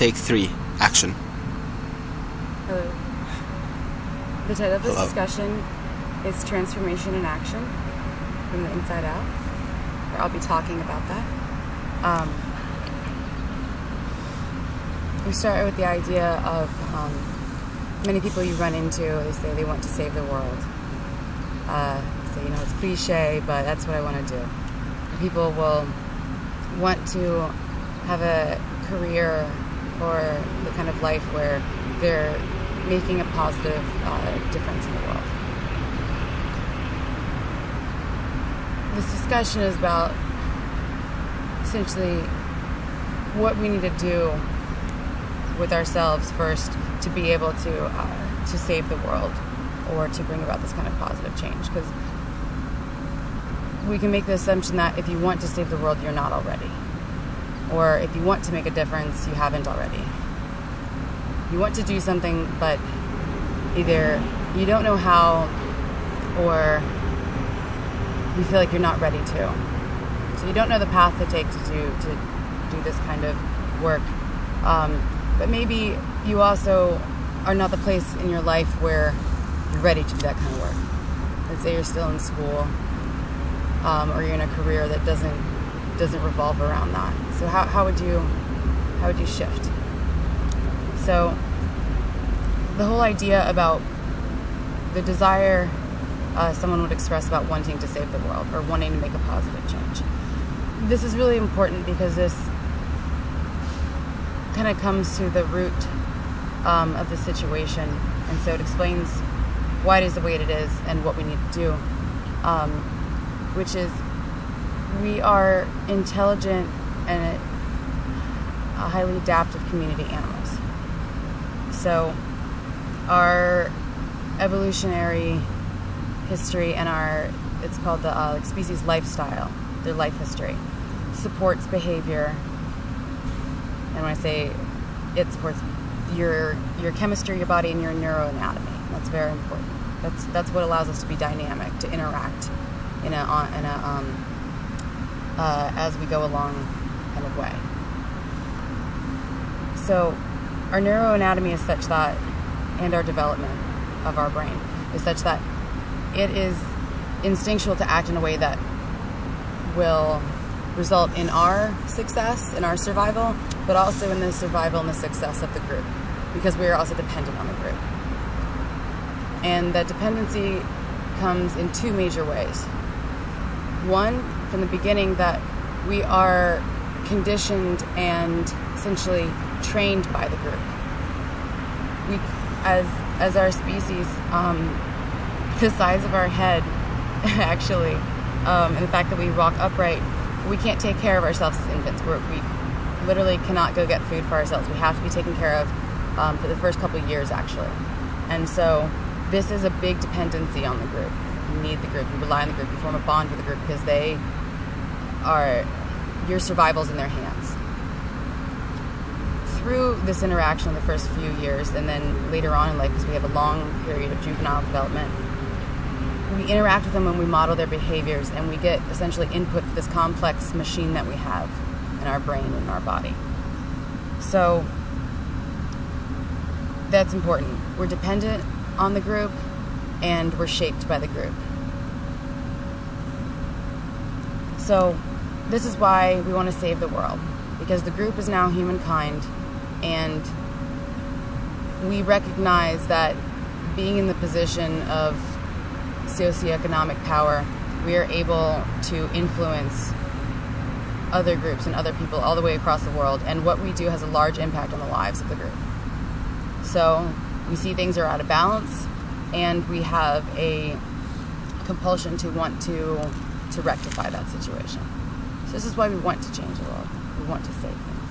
Take 3. Action. Hello. The title of this Hello. discussion is Transformation in Action, from the inside out, where I'll be talking about that. We start with the idea of many people you run into, they say they want to save the world. Say, it's cliche, but that's what I want to do. And people will want to have a career or the kind of life where they're making a positive difference in the world. This discussion is about essentially what we need to do with ourselves first to be able to save the world or to bring about this kind of positive change. Because we can make the assumption that if you want to save the world, you're not already. Or if you want to make a difference, you haven't already. You want to do something, but either you don't know how or you feel like you're not ready to. So you don't know the path to take to do this kind of work. But maybe you also are not the place in your life where you're ready to do that kind of work. Let's say you're still in school, or you're in a career that doesn't revolve around that. So how would you shift? So the whole idea about the desire someone would express about wanting to save the world or wanting to make a positive change. This is really important because this kind of comes to the root of the situation, and so it explains why it is the way it is and what we need to do, which is we are intelligent and highly adaptive community animals. So our evolutionary history and it's called the species lifestyle, their life history, supports behavior. And when I say it supports your chemistry, your body, and your neuroanatomy. That's very important. That's what allows us to be dynamic, to interact in a as we go along kind of way. So our neuroanatomy is such that, and our development of our brain is such that it is instinctual to act in a way that will result in our success, in our survival, but also in the survival and the success of the group, because we are also dependent on the group. And that dependency comes in 2 major ways. One, from the beginning, that we are conditioned and essentially trained by the group. We, as our species, the size of our head, actually, and the fact that we walk upright, we can't take care of ourselves as infants. We literally cannot go get food for ourselves. We have to be taken care of for the first couple of years, actually. And so this is a big dependency on the group. You need the group. You rely on the group. You form a bond with the group because they are, your survival's in their hands. Through this interaction in the first few years, and then later on in life, because we have a long period of juvenile development, we interact with them when we model their behaviors, and we get essentially input to this complex machine that we have in our brain and in our body. So that's important. We're dependent on the group, and we're shaped by the group. So this is why we want to save the world, because the group is now humankind, and we recognize that being in the position of socioeconomic power, we are able to influence other groups and other people all the way across the world, and what we do has a large impact on the lives of the group. So we see things are out of balance, and we have a compulsion to want to rectify that situation. So this is why we want to change the world. We want to save things.